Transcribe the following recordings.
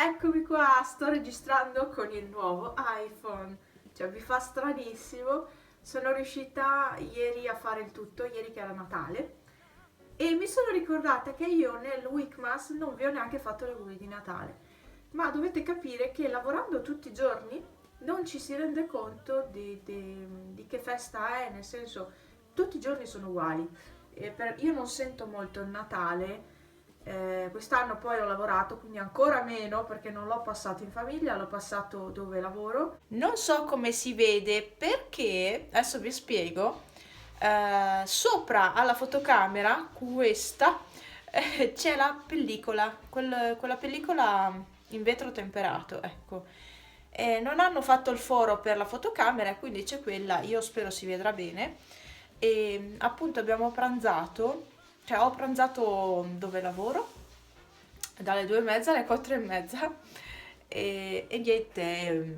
Eccomi qua, sto registrando con il nuovo iPhone, cioè mi fa stranissimo. Sono riuscita ieri a fare il tutto, ieri che era Natale, e mi sono ricordata che io nel Weekmas non vi ho neanche fatto gli auguri di Natale. Ma dovete capire che lavorando tutti i giorni non ci si rende conto di che festa è, nel senso tutti i giorni sono uguali. Io non sento molto il Natale. Quest'anno poi ho lavorato, quindi ancora meno perché non l'ho passato in famiglia, l'ho passato dove lavoro. Non so come si vede perché, adesso vi spiego, sopra alla fotocamera, questa, c'è la pellicola, quella pellicola in vetro temperato, ecco. Non hanno fatto il foro per la fotocamera, quindi c'è quella, io spero si vedrà bene. E appunto abbiamo pranzato, cioè ho pranzato dove lavoro, dalle 2:30 alle 4:30 e niente,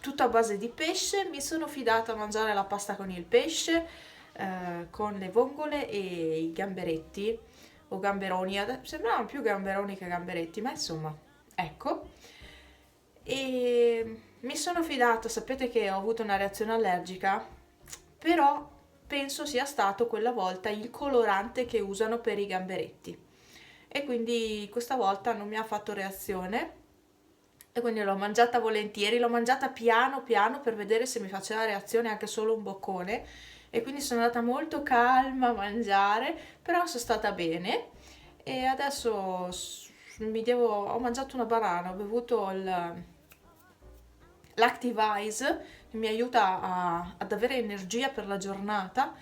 tutto a base di pesce. Mi sono fidata a mangiare la pasta con il pesce, con le vongole e i gamberetti o gamberoni. Sembravano più gamberoni che gamberetti, ma insomma, ecco. E mi sono fidata, sapete che ho avuto una reazione allergica, però penso sia stato quella volta il colorante che usano per i gamberetti. E quindi questa volta non mi ha fatto reazione e quindi l'ho mangiata volentieri, l'ho mangiata piano piano per vedere se mi faceva reazione anche solo un boccone, e quindi sono andata molto calma a mangiare, però sono stata bene. E adesso ho mangiato una banana, ho bevuto l'Active Eyes che mi aiuta ad avere energia per la giornata,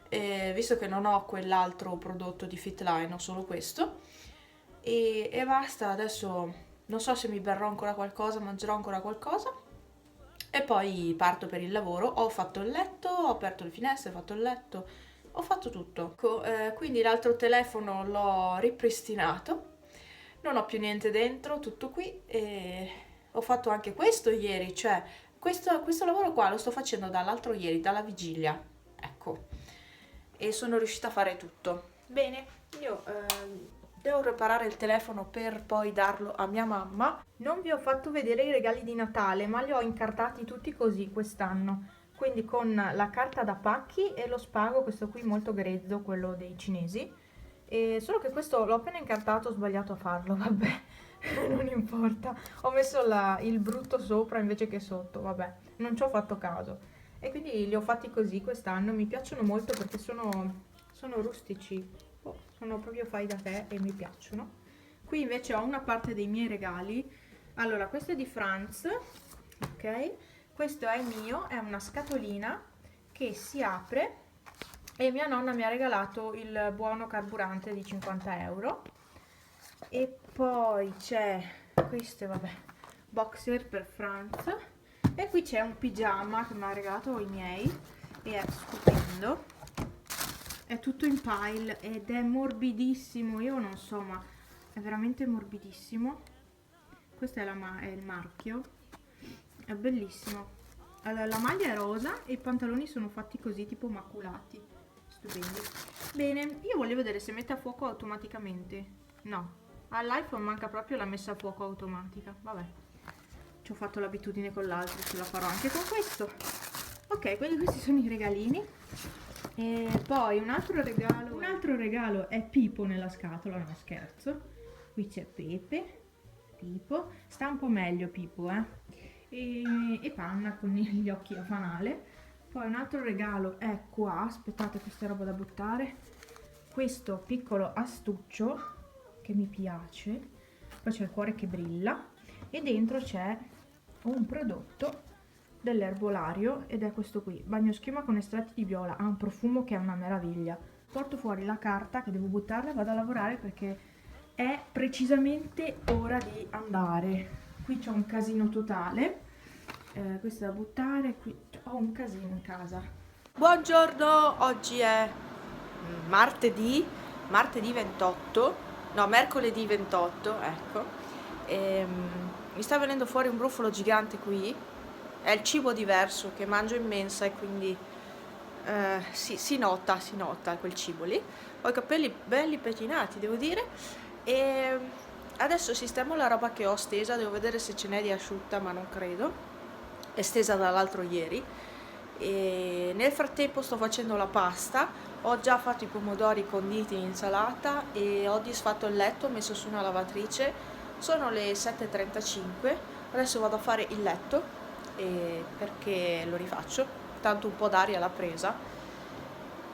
visto che non ho quell'altro prodotto di Fitline, ho solo questo. E basta, adesso non so se mi berrò ancora qualcosa, mangerò ancora qualcosa e poi parto per il lavoro. Ho fatto il letto, ho aperto le finestre, ho fatto il letto, ho fatto tutto. Quindi l'altro telefono l'ho ripristinato, non ho più niente dentro, tutto qui. E ho fatto anche questo ieri, cioè questo lavoro qua lo sto facendo dall'altro ieri, dalla vigilia, ecco, e sono riuscita a fare tutto. Bene, io devo preparare il telefono per poi darlo a mia mamma. Non vi ho fatto vedere i regali di Natale, ma li ho incartati tutti così quest'anno. Quindi con la carta da pacchi e lo spago, questo qui molto grezzo, quello dei cinesi. Solo che questo l'ho appena incartato, ho sbagliato a farlo, vabbè, non importa. Ho messo il brutto sopra invece che sotto, vabbè, non ci ho fatto caso. E quindi li ho fatti così quest'anno, mi piacciono molto perché sono rustici, sono proprio fai da te e mi piacciono. Qui invece ho una parte dei miei regali. Allora, questo è di Franz, ok? Questo è mio, è una scatolina che si apre e mia nonna mi ha regalato il buono carburante di 50 euro. E poi c'è questo, vabbè, boxer per Franz. E qui c'è un pigiama che mi ha regalato i miei e è stupendo. È tutto in pile ed è morbidissimo, io non so, ma è veramente morbidissimo. Questo è il marchio, è bellissimo. Allora, la maglia è rosa e i pantaloni sono fatti così, tipo maculati, stupendi. Bene, io volevo vedere se mette a fuoco automaticamente. No, all'iPhone manca proprio la messa a fuoco automatica, vabbè. Ci ho fatto l'abitudine con l'altro, ce la farò anche con questo. Ok, quindi questi sono i regalini. E poi un altro regalo è Pipo nella scatola, no scherzo. Qui c'è Pepe, Pipo, sta un po' meglio Pipo, e Panna con gli occhi a fanale. Poi un altro regalo è qua, aspettate, questa è roba da buttare. Questo piccolo astuccio che mi piace, poi c'è il cuore che brilla e dentro c'è un prodotto dell'erbolario ed è questo qui, bagnoschiuma con estratti di viola, ha un profumo che è una meraviglia. Porto fuori la carta che devo buttarla e vado a lavorare perché è precisamente ora di andare. Qui c'ho un casino totale, questo è da buttare, qui ho un casino in casa. Buongiorno, oggi è martedì 28, no, mercoledì 28, ecco. Mi sta venendo fuori un brufolo gigante qui. È il cibo diverso che mangio in mensa e quindi si nota quel cibo lì. Ho i capelli belli pettinati, devo dire. E Adesso sistemo la roba che ho stesa, devo vedere se ce n'è di asciutta, ma non credo. È stesa dall'altro ieri. E nel frattempo sto facendo la pasta, ho già fatto i pomodori conditi in insalata e ho disfatto il letto, ho messo su una lavatrice. Sono le 7:35, adesso vado a fare il letto perché lo rifaccio, tanto un po' d'aria l'ha presa.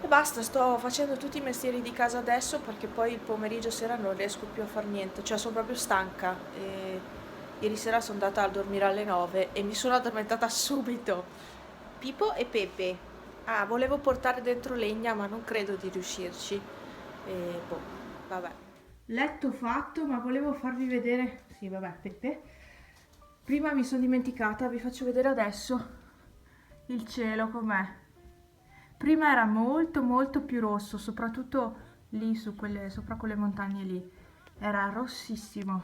E basta, sto facendo tutti i mestieri di casa adesso perché poi il pomeriggio sera non riesco più a fare niente, cioè sono proprio stanca. E ieri sera sono andata a dormire alle 9 e mi sono addormentata subito. Pipo e Pepe. Ah, volevo portare dentro legna, ma non credo di riuscirci. E boh, vabbè. Letto fatto, ma volevo farvi vedere. Sì, vabbè, Pepe. Prima mi sono dimenticata, vi faccio vedere adesso il cielo com'è. Prima era molto molto più rosso, soprattutto lì sopra quelle montagne lì. Era rossissimo.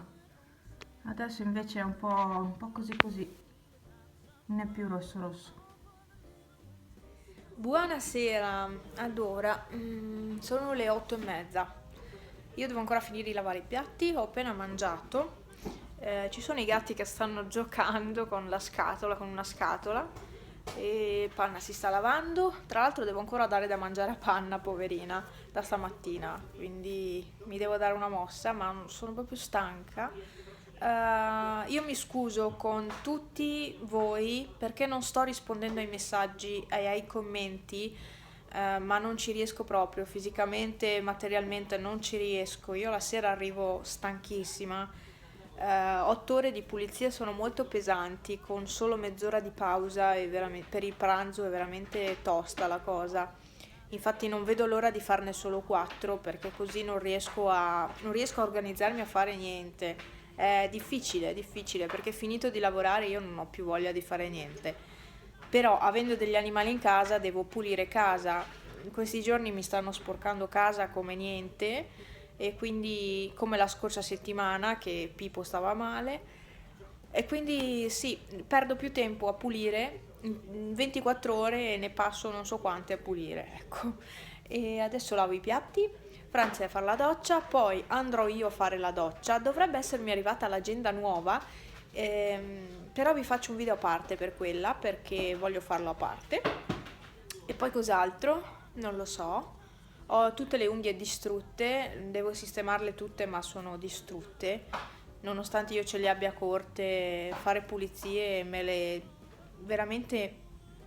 Adesso invece è un po' così così. Non è più rosso rosso. Buonasera, allora, sono le 8:30. Io devo ancora finire di lavare i piatti, ho appena mangiato. Ci sono i gatti che stanno giocando con la scatola, con una scatola. E Panna si sta lavando. Tra l'altro devo ancora dare da mangiare a Panna, poverina, da stamattina. Quindi mi devo dare una mossa, ma sono proprio stanca. Io mi scuso con tutti voi perché non sto rispondendo ai messaggi e ai commenti, ma non ci riesco proprio, fisicamente e materialmente non ci riesco. Io la sera arrivo stanchissima. 8 ore di pulizia sono molto pesanti, con solo mezz'ora di pausa e per il pranzo è veramente tosta la cosa. Infatti non vedo l'ora di farne solo 4 perché così non riesco a organizzarmi a fare niente. È difficile perché finito di lavorare io non ho più voglia di fare niente. Però avendo degli animali in casa devo pulire casa. In questi giorni mi stanno sporcando casa come niente e quindi come la scorsa settimana che Pipo stava male e quindi sì, perdo più tempo a pulire, in 24 ore ne passo non so quante a pulire, ecco. E adesso lavo i piatti, Franza è a fare la doccia, poi andrò io a fare la doccia, dovrebbe essermi arrivata l'agenda nuova, però vi faccio un video a parte per quella perché voglio farlo a parte. E poi cos'altro? Non lo so. Ho tutte le unghie distrutte, devo sistemarle tutte ma sono distrutte. Nonostante io ce le abbia corte, fare pulizie veramente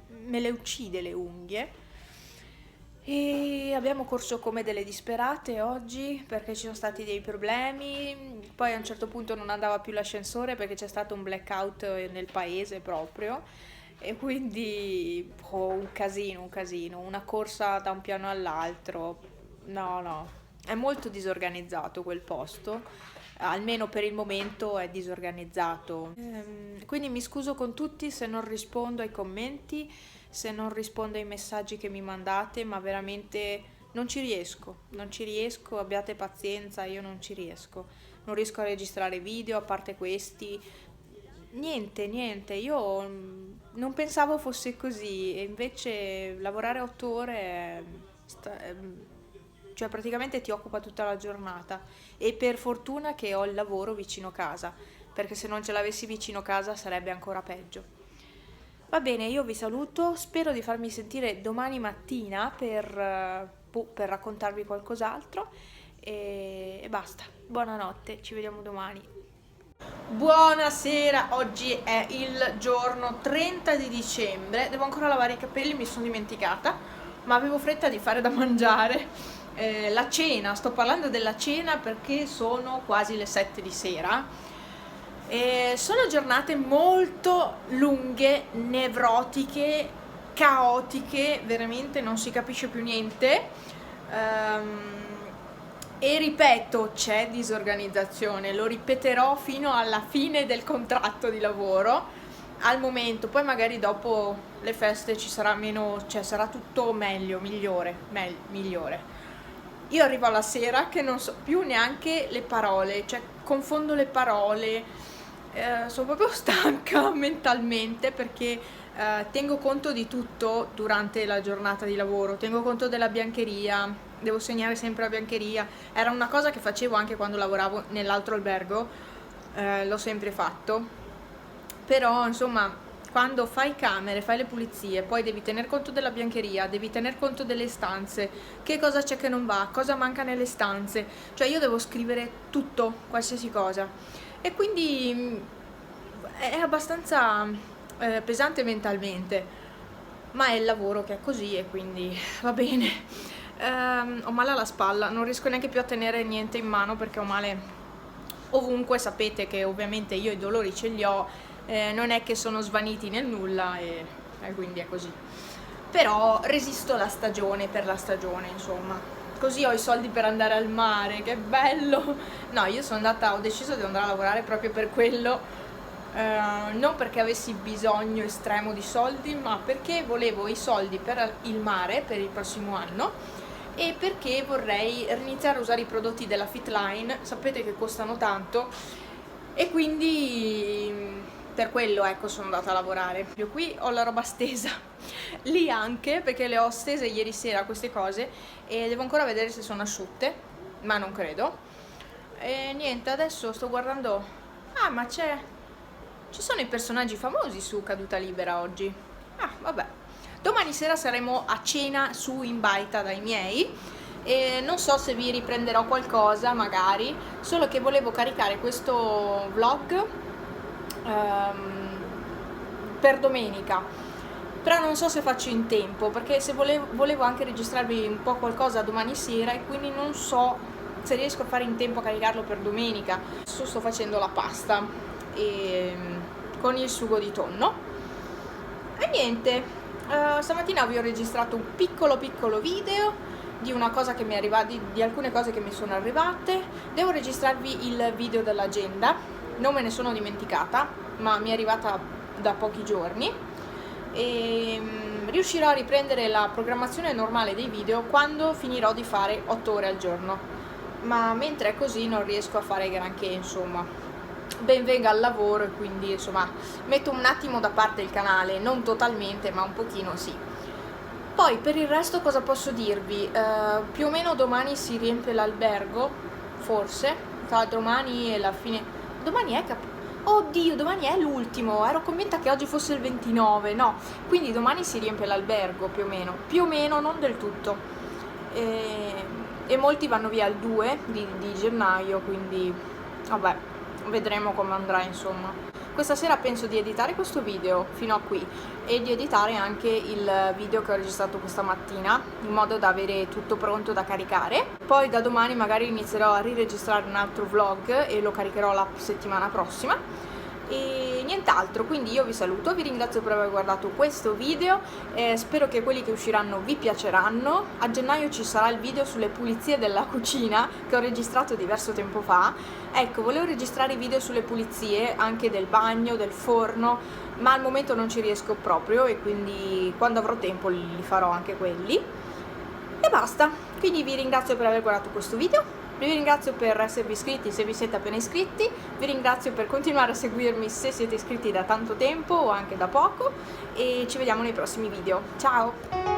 me le uccide le unghie. E abbiamo corso come delle disperate oggi perché ci sono stati dei problemi. Poi a un certo punto non andava più l'ascensore perché c'è stato un blackout nel paese proprio. E quindi un casino, una corsa da un piano all'altro. No, no, è molto disorganizzato quel posto, almeno per il momento è disorganizzato. Quindi mi scuso con tutti se non rispondo ai commenti, se non rispondo ai messaggi che mi mandate, ma veramente non ci riesco, abbiate pazienza, io non ci riesco. Non riesco a registrare video, a parte questi. Niente, io non pensavo fosse così e invece lavorare 8 ore, cioè praticamente ti occupa tutta la giornata e per fortuna che ho il lavoro vicino casa, perché se non ce l'avessi vicino casa sarebbe ancora peggio. Va bene, io vi saluto, spero di farmi sentire domani mattina per raccontarvi qualcos'altro e basta. Buonanotte, ci vediamo domani. Buonasera, oggi è il giorno 30 di dicembre, devo ancora lavare i capelli, mi sono dimenticata, ma avevo fretta di fare da mangiare. La cena, sto parlando della cena perché sono quasi le 7 di sera. Sono giornate molto lunghe, nevrotiche, caotiche, veramente non si capisce più niente. E ripeto, c'è disorganizzazione, lo ripeterò fino alla fine del contratto di lavoro. Al momento, poi magari dopo le feste ci sarà meno, cioè sarà tutto meglio, migliore. Io arrivo alla sera che non so più neanche le parole, cioè confondo le parole, sono proprio stanca mentalmente perché tengo conto di tutto durante la giornata di lavoro, tengo conto della biancheria, devo segnare sempre la biancheria. Era una cosa che facevo anche quando lavoravo nell'altro albergo, l'ho sempre fatto, però insomma quando fai camere, fai le pulizie, poi devi tener conto della biancheria, devi tener conto delle stanze, che cosa c'è che non va, cosa manca nelle stanze, cioè io devo scrivere tutto, qualsiasi cosa, e quindi è abbastanza pesante mentalmente, ma è il lavoro che è così e quindi va bene. Ho male alla spalla, non riesco neanche più a tenere niente in mano perché ho male ovunque. Sapete che ovviamente io i dolori ce li ho, non è che sono svaniti nel nulla e quindi è così. Però resisto la stagione per la stagione, insomma. Così ho i soldi per andare al mare, che bello! No, io ho deciso di andare a lavorare proprio per quello, non perché avessi bisogno estremo di soldi, ma perché volevo i soldi per il mare per il prossimo anno e perché vorrei iniziare a usare i prodotti della Fitline. Sapete che costano tanto e quindi per quello, ecco, sono andata a lavorare. Io qui ho la roba stesa, lì anche, perché le ho stese ieri sera queste cose e devo ancora vedere se sono asciutte, ma non credo. E niente, adesso sto guardando. Ah, ma ci sono i personaggi famosi su Caduta Libera oggi. Ah, vabbè. Domani sera saremo a cena su in baita dai miei e non so se vi riprenderò qualcosa, magari, solo che volevo caricare questo vlog per domenica, però non so se faccio in tempo, perché se volevo anche registrarvi un po' qualcosa domani sera e quindi non so se riesco a fare in tempo a caricarlo per domenica. Adesso sto facendo la pasta con il sugo di tonno e niente. Stamattina vi ho registrato un piccolo video di una cosa che mi è arrivata, di alcune cose che mi sono arrivate. Devo registrarvi il video dell'agenda, non me ne sono dimenticata, ma mi è arrivata da pochi giorni e riuscirò a riprendere la programmazione normale dei video quando finirò di fare 8 ore al giorno, ma mentre è così non riesco a fare granché, insomma. Ben venga al lavoro e quindi insomma metto un attimo da parte il canale, non totalmente ma un pochino sì. Poi per il resto cosa posso dirvi? Più o meno domani si riempie l'albergo, forse, tra domani e la fine. Domani è Oddio, domani è l'ultimo, ero convinta che oggi fosse il 29, no, quindi domani si riempie l'albergo più o meno, non del tutto. E molti vanno via il 2 di gennaio, quindi vabbè, vedremo come andrà, insomma. Questa sera penso di editare questo video fino a qui e di editare anche il video che ho registrato questa mattina, in modo da avere tutto pronto da caricare. Poi da domani magari inizierò a riregistrare un altro vlog e lo caricherò la settimana prossima. E nient'altro, quindi io vi saluto, vi ringrazio per aver guardato questo video, spero che quelli che usciranno vi piaceranno. A gennaio ci sarà il video sulle pulizie della cucina che ho registrato diverso tempo fa. Ecco, volevo registrare i video sulle pulizie anche del bagno, del forno, ma al momento non ci riesco proprio e quindi quando avrò tempo li farò anche quelli. E basta, quindi vi ringrazio per aver guardato questo video. Vi ringrazio per esservi iscritti se vi siete appena iscritti, vi ringrazio per continuare a seguirmi se siete iscritti da tanto tempo o anche da poco e ci vediamo nei prossimi video. Ciao!